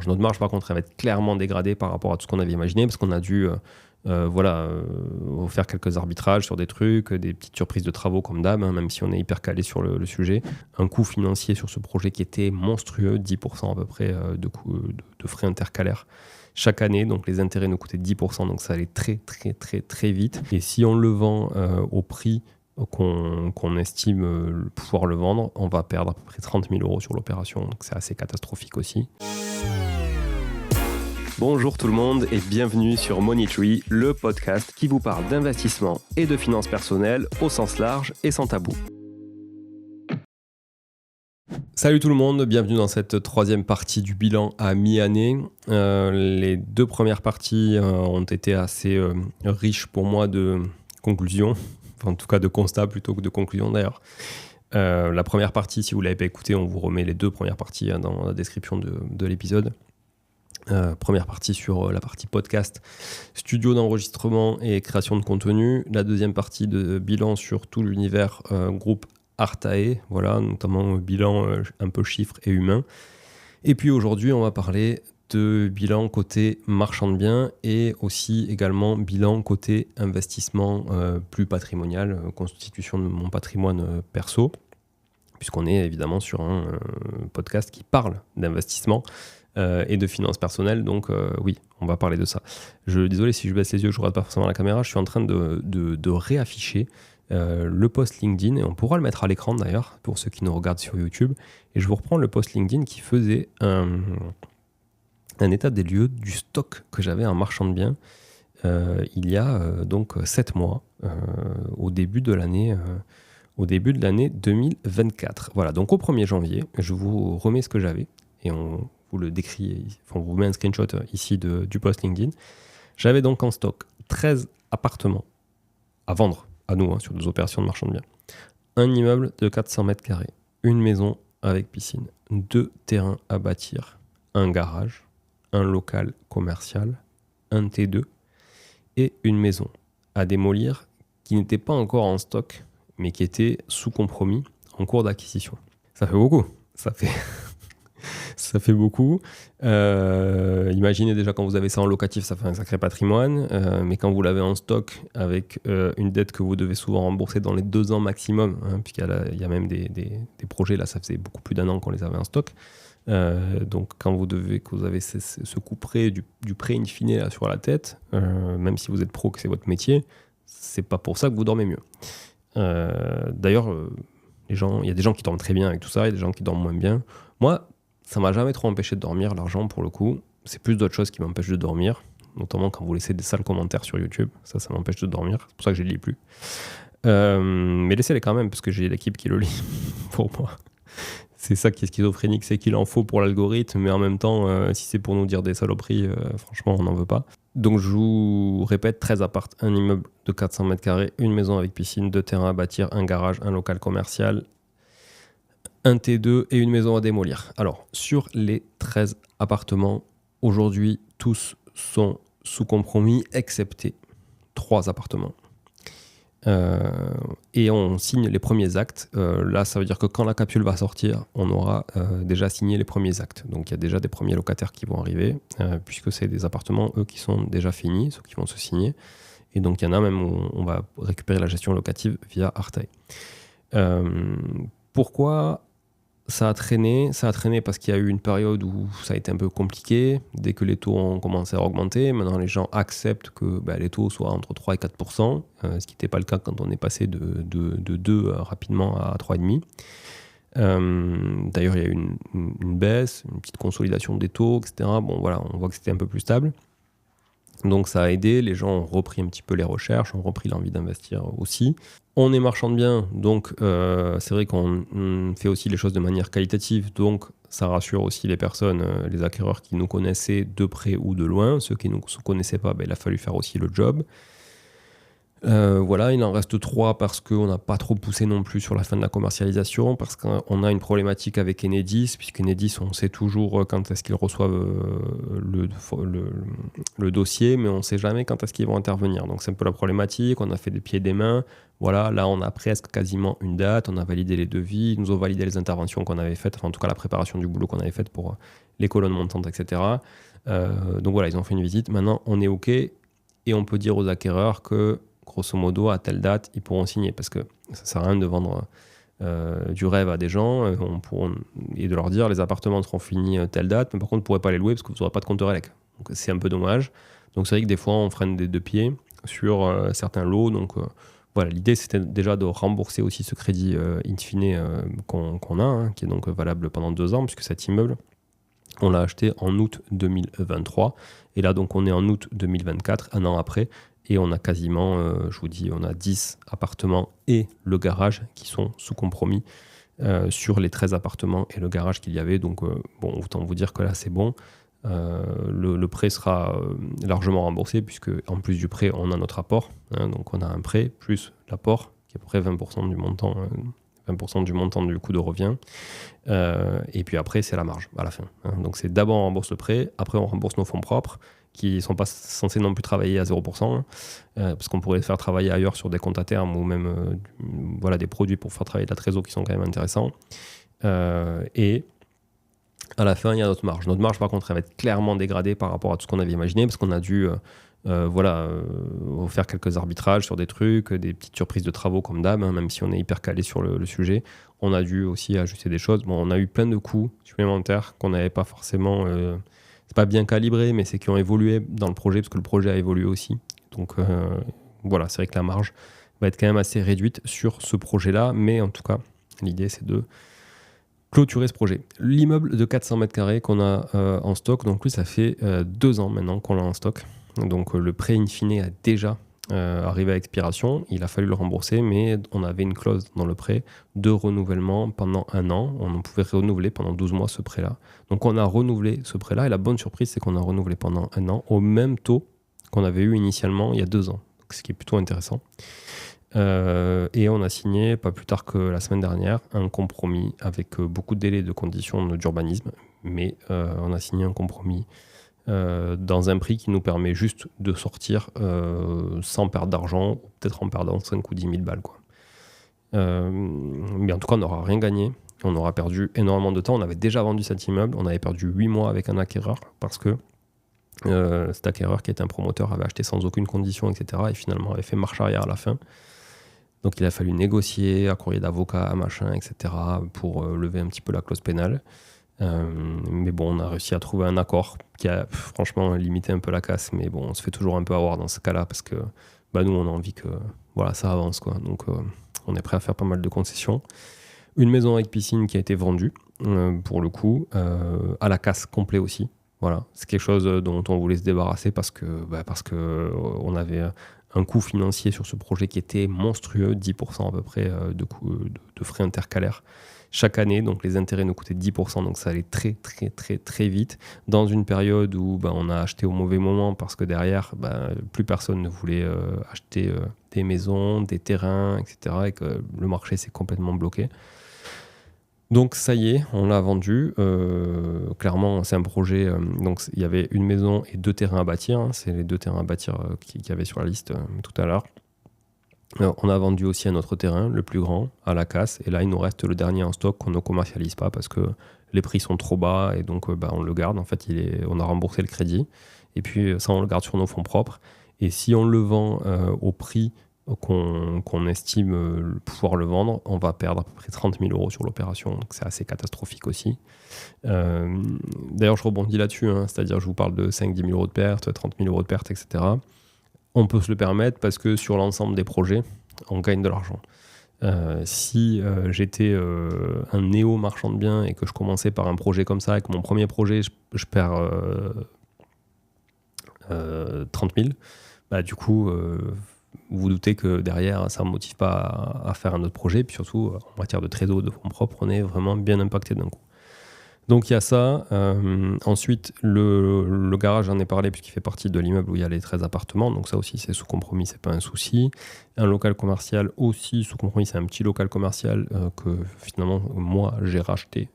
Notre marge, par contre, elle va être clairement dégradée par rapport à tout ce qu'on avait imaginé, parce qu'on a dû faire quelques arbitrages sur des trucs, des petites surprises de travaux comme d'hab, même si on est hyper calé sur le sujet. Un coût financier sur ce projet qui était monstrueux, 10% à peu près de frais intercalaires chaque année. Donc les intérêts nous coûtaient 10%, donc ça allait très très très très vite. Et si on le vend au prix qu'on estime pouvoir le vendre, on va perdre à peu près 30 000 € sur l'opération. Donc c'est assez catastrophique aussi. Bonjour tout le monde et bienvenue sur Money Tree, le podcast qui vous parle d'investissement et de finances personnelles au sens large et sans tabou. Salut tout le monde, bienvenue dans cette troisième partie du bilan à mi-année. Les deux premières parties ont été assez riches pour moi de conclusions, enfin, en tout cas de constats plutôt que de conclusions d'ailleurs. La première partie, si vous ne l'avez pas écoutée, on vous remet les deux premières parties dans la description de l'épisode. Première partie sur la partie podcast, studio d'enregistrement et création de contenu. La deuxième partie de bilan sur tout l'univers groupe Artae, voilà, notamment bilan un peu chiffres et humain. Et puis aujourd'hui, on va parler de bilan côté marchand de biens et aussi également bilan côté investissement plus patrimonial, constitution de mon patrimoine perso, puisqu'on est évidemment sur un podcast qui parle d'investissement et de finances personnelles, donc oui, on va parler de ça. Désolé si je baisse les yeux, je ne regarde pas forcément la caméra, je suis en train de réafficher le post LinkedIn, et on pourra le mettre à l'écran d'ailleurs, pour ceux qui nous regardent sur YouTube, et je vous reprends le post LinkedIn qui faisait un état des lieux du stock que j'avais en marchand de biens il y a donc 7 mois, au début de l'année 2024. Voilà, donc au 1er janvier, je vous remets ce que j'avais, et on vous le décrit, on vous met un screenshot ici du post LinkedIn. J'avais donc en stock 13 appartements à vendre à nous, sur des opérations de marchand de biens. Un immeuble de 400 mètres carrés, une maison avec piscine, 2 terrains à bâtir, un garage, un local commercial, un T2 et une maison à démolir qui n'était pas encore en stock, mais qui était sous compromis en cours d'acquisition. Ça fait beaucoup, ça fait beaucoup. Imaginez déjà quand vous avez ça en locatif, ça fait un sacré patrimoine. Mais quand vous l'avez en stock avec une dette que vous devez souvent rembourser dans les 2 ans maximum, puisqu'il y a même des projets, là ça faisait beaucoup plus d'1 an qu'on les avait en stock. Donc quand vous avez ce coup prêt du prêt in fine là, sur la tête, même si vous êtes pro, que c'est votre métier, c'est pas pour ça que vous dormez mieux. D'ailleurs, il y a des gens qui dorment très bien avec tout ça, il y a des gens qui dorment moins bien. Moi, ça m'a jamais trop empêché de dormir, l'argent, pour le coup. C'est plus d'autres choses qui m'empêchent de dormir, notamment quand vous laissez des sales commentaires sur YouTube. Ça m'empêche de dormir. C'est pour ça que je ne les lis plus. Mais laissez-les quand même, parce que j'ai l'équipe qui le lit pour moi. C'est ça qui est schizophrénique, c'est qu'il en faut pour l'algorithme, mais en même temps, si c'est pour nous dire des saloperies, franchement, on n'en veut pas. Donc je vous répète, 13 apparts, un immeuble de 400 mètres carrés, une maison avec piscine, 2 terrains à bâtir, un garage, un local commercial, un T2 et une maison à démolir. Alors, sur les 13 appartements, aujourd'hui, tous sont sous compromis, excepté 3 appartements. Et on signe les premiers actes. Là, ça veut dire que quand la capsule va sortir, on aura déjà signé les premiers actes. Donc, il y a déjà des premiers locataires qui vont arriver, puisque c'est des appartements, eux, qui sont déjà finis, ceux qui vont se signer. Et donc, il y en a même où on va récupérer la gestion locative via Artae. Pourquoi ça a traîné parce qu'il y a eu une période où ça a été un peu compliqué. Dès que les taux ont commencé à augmenter, maintenant les gens acceptent que les taux soient entre 3 et 4%, ce qui n'était pas le cas quand on est passé de 2 rapidement à 3,5%. D'ailleurs, il y a eu une baisse, une petite consolidation des taux, etc. Bon, voilà, on voit que c'était un peu plus stable. Donc ça a aidé, les gens ont repris un petit peu les recherches, ont repris l'envie d'investir aussi. On est marchand de biens, donc c'est vrai qu'on fait aussi les choses de manière qualitative, donc ça rassure aussi les personnes, les acquéreurs qui nous connaissaient de près ou de loin. Ceux qui ne nous connaissaient pas, il a fallu faire aussi le job. Voilà, il en reste 3 parce qu'on n'a pas trop poussé non plus sur la fin de la commercialisation, parce qu'on a une problématique avec Enedis, puisqu'Enedis, on sait toujours quand est-ce qu'ils reçoivent le dossier, mais on ne sait jamais quand est-ce qu'ils vont intervenir. Donc c'est un peu la problématique, on a fait des pieds et des mains. Voilà, là on a presque quasiment une date, on a validé les devis, ils nous ont validé les interventions qu'on avait faites, enfin en tout cas la préparation du boulot qu'on avait faite pour les colonnes montantes, etc. Donc voilà, ils ont fait une visite, maintenant on est OK, et on peut dire aux acquéreurs que grosso modo, à telle date, ils pourront signer. Parce que ça ne sert à rien de vendre du rêve à des gens et de leur dire les appartements seront finis telle date, mais par contre, vous ne pourrez pas les louer parce que vous n'aurez pas de compteur élec. Donc c'est un peu dommage. Donc c'est vrai que des fois, on freine des deux pieds sur certains lots. Donc voilà, l'idée, c'était déjà de rembourser aussi ce crédit in fine qu'on a, hein, qui est donc valable pendant 2 ans, puisque cet immeuble, on l'a acheté en août 2023. Et là, donc, on est en août 2024, un an après. Et on a quasiment, je vous dis, on a 10 appartements et le garage qui sont sous compromis sur les 13 appartements et le garage qu'il y avait. Donc, bon, autant vous dire que là, c'est bon. Le prêt sera largement remboursé puisque, en plus du prêt, on a notre apport. Hein, donc, on a un prêt plus l'apport qui est à peu près 20% du montant, 20% du montant du coût de revient. Et puis après, c'est la marge à la fin. Hein. Donc, c'est d'abord on rembourse le prêt, après on rembourse nos fonds propres, qui ne sont pas censés non plus travailler à 0%, parce qu'on pourrait les faire travailler ailleurs sur des comptes à terme ou même voilà, des produits pour faire travailler de la trésor qui sont quand même intéressants. Et à la fin, il y a notre marge. Notre marge, par contre, elle va être clairement dégradée par rapport à tout ce qu'on avait imaginé, parce qu'on a dû faire quelques arbitrages sur des trucs, des petites surprises de travaux comme d'hab, hein, même si on est hyper calé sur le sujet. On a dû aussi ajuster des choses. Bon, on a eu plein de coûts supplémentaires qu'on n'avait pas forcément... c'est pas bien calibré, mais c'est qui ont évolué dans le projet, parce que le projet a évolué aussi. Donc voilà, c'est vrai que la marge va être quand même assez réduite sur ce projet-là, mais en tout cas, l'idée c'est de clôturer ce projet. L'immeuble de 400 mètres carrés qu'on a en stock, donc lui ça fait 2 ans maintenant qu'on l'a en stock. Donc le prêt in fine a déjà arrivé à expiration, il a fallu le rembourser, mais on avait une clause dans le prêt de renouvellement pendant 1 an. On pouvait renouveler pendant 12 mois ce prêt-là. Donc on a renouvelé ce prêt-là, et la bonne surprise, c'est qu'on a renouvelé pendant 1 an au même taux qu'on avait eu initialement il y a 2 ans, donc, ce qui est plutôt intéressant. Et on a signé, pas plus tard que la semaine dernière, un compromis avec beaucoup de délais de conditions d'urbanisme, mais on a signé un compromis dans un prix qui nous permet juste de sortir sans perdre d'argent, ou peut-être en perdant 5 ou 10 000 balles. Quoi. Mais en tout cas, on n'aura rien gagné. On aura perdu énormément de temps. On avait déjà vendu cet immeuble. On avait perdu 8 mois avec un acquéreur parce que cet acquéreur, qui était un promoteur, avait acheté sans aucune condition, etc. Et finalement avait fait marche arrière à la fin. Donc il a fallu négocier à courrier d'avocat, machin, etc. pour lever un petit peu la clause pénale. Mais bon, on a réussi à trouver un accord qui a franchement limité un peu la casse, mais bon, on se fait toujours un peu avoir dans ce cas-là parce que nous, on a envie que voilà, ça avance, quoi. Donc, on est prêt à faire pas mal de concessions. Une maison avec piscine qui a été vendue, pour le coup, à la casse complet aussi. Voilà, c'est quelque chose dont on voulait se débarrasser parce que on avait un coût financier sur ce projet qui était monstrueux, 10% à peu près de frais intercalaires chaque année, donc les intérêts nous coûtaient 10%, donc ça allait très très très très vite, dans une période où on a acheté au mauvais moment parce que derrière, plus personne ne voulait acheter des maisons, des terrains, etc., et que le marché s'est complètement bloqué. Donc ça y est, on l'a vendu. Clairement, c'est un projet, donc il y avait une maison et 2 terrains à bâtir, hein, c'est les 2 terrains à bâtir qu'il y avait sur la liste tout à l'heure. On a vendu aussi un autre terrain, le plus grand, à la casse. Et là, il nous reste le dernier en stock qu'on ne commercialise pas parce que les prix sont trop bas et donc on le garde. En fait, on a remboursé le crédit. Et puis ça, on le garde sur nos fonds propres. Et si on le vend au prix qu'on estime pouvoir le vendre, on va perdre à peu près 30 000 € sur l'opération. Donc c'est assez catastrophique aussi. D'ailleurs, je rebondis là-dessus. Hein, c'est-à-dire, je vous parle de 5-10 000 € de pertes, 30 000 € de pertes, etc. On peut se le permettre parce que sur l'ensemble des projets, on gagne de l'argent. Si j'étais un néo-marchand de biens et que je commençais par un projet comme ça, et que mon premier projet, je perds 30 000, du coup, vous vous doutez que derrière, ça ne me motive pas à faire un autre projet. Puis surtout, en matière de trésor, de fonds propres, on est vraiment bien impacté d'un coup. Donc il y a ça. Ensuite, le garage, j'en ai parlé puisqu'il fait partie de l'immeuble où il y a les 13 appartements. Donc ça aussi, c'est sous compromis, c'est pas un souci. Un local commercial aussi sous compromis, c'est un petit local commercial que finalement, moi, j'ai racheté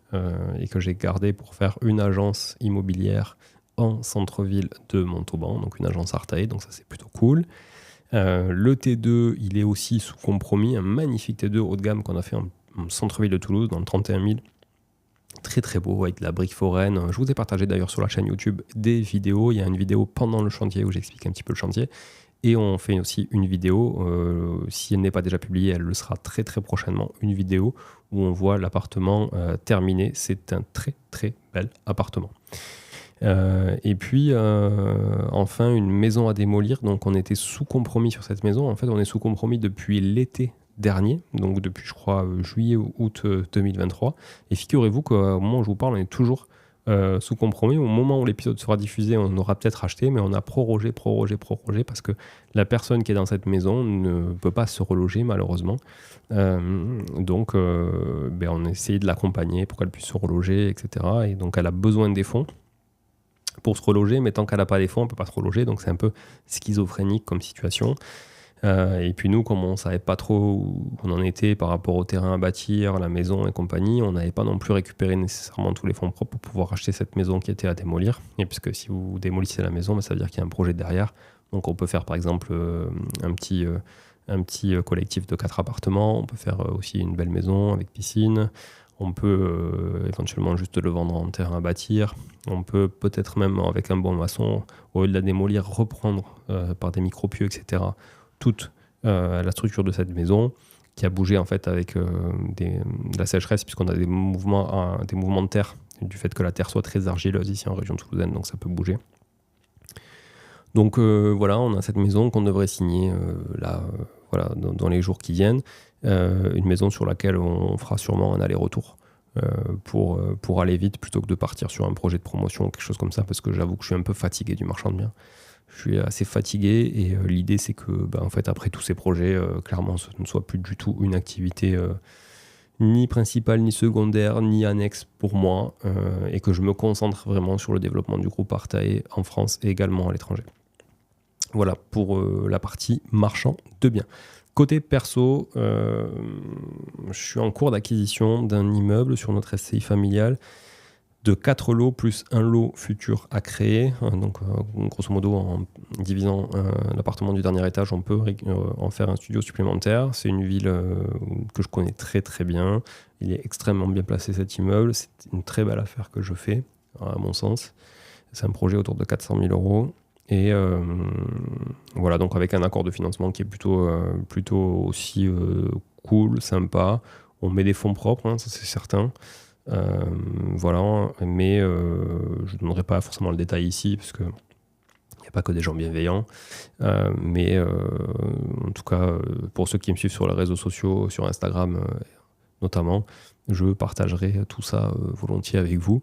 et que j'ai gardé pour faire une agence immobilière en centre-ville de Montauban, donc une agence Artae, donc ça c'est plutôt cool. Le T2, il est aussi sous compromis, un magnifique T2 haut de gamme qu'on a fait en centre-ville de Toulouse, dans le 31 000. Très très beau, avec de la brique foraine. Je vous ai partagé d'ailleurs sur la chaîne YouTube des vidéos. Il y a une vidéo pendant le chantier où j'explique un petit peu le chantier. Et on fait aussi une vidéo, si elle n'est pas déjà publiée, elle le sera très très prochainement, une vidéo où on voit l'appartement terminé. C'est un très très bel appartement. Et puis, enfin, une maison à démolir. Donc, on était sous compromis sur cette maison. En fait, on est sous compromis depuis l'été dernier, donc depuis, je crois, juillet ou août 2023. Et figurez-vous qu'au moment où je vous parle, on est toujours sous compromis. Au moment où l'épisode sera diffusé, on aura peut-être acheté, mais on a prorogé parce que la personne qui est dans cette maison ne peut pas se reloger, malheureusement. Donc, on a essayé de l'accompagner pour qu'elle puisse se reloger, etc. Et donc, elle a besoin des fonds pour se reloger, mais tant qu'elle n'a pas les fonds, on ne peut pas se reloger, donc c'est un peu schizophrénique comme situation. Et puis nous, comme on ne savait pas trop où on en était par rapport au terrain à bâtir, la maison et compagnie, on n'avait pas non plus récupéré nécessairement tous les fonds propres pour pouvoir acheter cette maison qui était à démolir. Et puisque si vous démolissez la maison, ça veut dire qu'il y a un projet derrière. Donc on peut faire par exemple un petit collectif de 4 appartements, on peut faire aussi une belle maison avec piscine. On peut éventuellement juste le vendre en terrain à bâtir. On peut peut-être même, avec un bon maçon, au lieu de la démolir, reprendre par des micro-pieux, etc., toute la structure de cette maison qui a bougé en fait avec de la sécheresse, puisqu'on a des mouvements de terre, du fait que la terre soit très argileuse ici en région toulousaine, donc ça peut bouger. Donc voilà, on a cette maison qu'on devrait signer dans les jours qui viennent. Une maison sur laquelle on fera sûrement un aller-retour pour aller vite plutôt que de partir sur un projet de promotion ou quelque chose comme ça, parce que j'avoue que je suis un peu fatigué du marchand de biens. Je suis assez fatigué et l'idée c'est que en fait, après tous ces projets, clairement ce ne soit plus du tout une activité ni principale, ni secondaire, ni annexe pour moi, et que je me concentre vraiment sur le développement du groupe Artae en France et également à l'étranger. Voilà pour la partie marchand de biens. Côté perso, je suis en cours d'acquisition d'un immeuble sur notre SCI familiale de 4 lots plus un lot futur à créer. Donc, grosso modo, en divisant l'appartement du dernier étage, on peut en faire un studio supplémentaire. C'est une ville que je connais très très bien. Il est extrêmement bien placé cet immeuble. C'est une très belle affaire que je fais, à mon sens. C'est un projet autour de 400 000 euros. Et voilà, donc avec un accord de financement qui est plutôt aussi cool, sympa. On met des fonds propres, ça c'est certain. Voilà, mais je ne donnerai pas forcément le détail ici, parce qu'il n'y a pas que des gens bienveillants. Mais en tout cas, pour ceux qui me suivent sur les réseaux sociaux, sur Instagram notamment, je partagerai tout ça volontiers avec vous.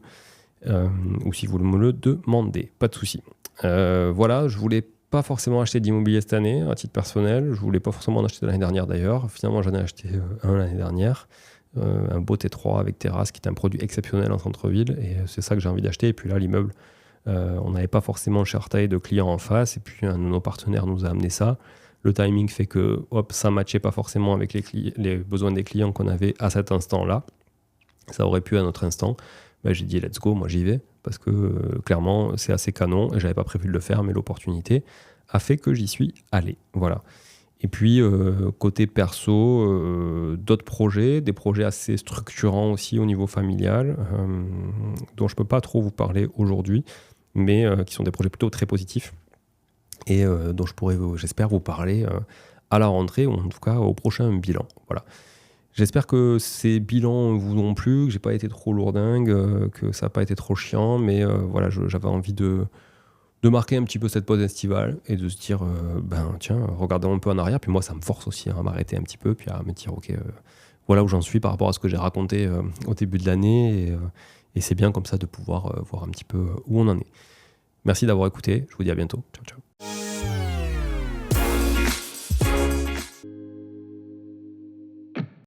Ou si vous me le demandez, pas de souci. Voilà, je voulais pas forcément acheter d'immobilier cette année à titre personnel, je voulais pas forcément en acheter l'année dernière d'ailleurs, finalement j'en ai acheté un l'année dernière, un beau T3 avec terrasse qui est un produit exceptionnel en centre-ville, et c'est ça que j'ai envie d'acheter. Et puis là l'immeuble, on n'avait pas forcément chez Artae de clients en face, et puis un de nos partenaires nous a amené ça. Le timing fait que ça matchait pas forcément avec les besoins des clients qu'on avait à cet instant-là, ça aurait pu à notre instant. J'ai dit let's go, moi j'y vais, parce que clairement c'est assez canon, et j'avais pas prévu de le faire, mais l'opportunité a fait que j'y suis allé. Voilà. Et puis côté perso, d'autres projets, des projets assez structurants aussi au niveau familial, dont je peux pas trop vous parler aujourd'hui, mais qui sont des projets plutôt très positifs, et dont je pourrais, j'espère, vous parler à la rentrée, ou en tout cas au prochain bilan. Voilà. J'espère que ces bilans vous ont plu, que j'ai pas été trop lourdingue, que ça n'a pas été trop chiant, mais voilà, j'avais envie de marquer un petit peu cette pause estivale et de se dire, tiens, regardons un peu en arrière. Puis moi, ça me force aussi à m'arrêter un petit peu, puis à me dire, ok, voilà où j'en suis par rapport à ce que j'ai raconté au début de l'année, et c'est bien comme ça de pouvoir voir un petit peu où on en est. Merci d'avoir écouté, je vous dis à bientôt, ciao ciao.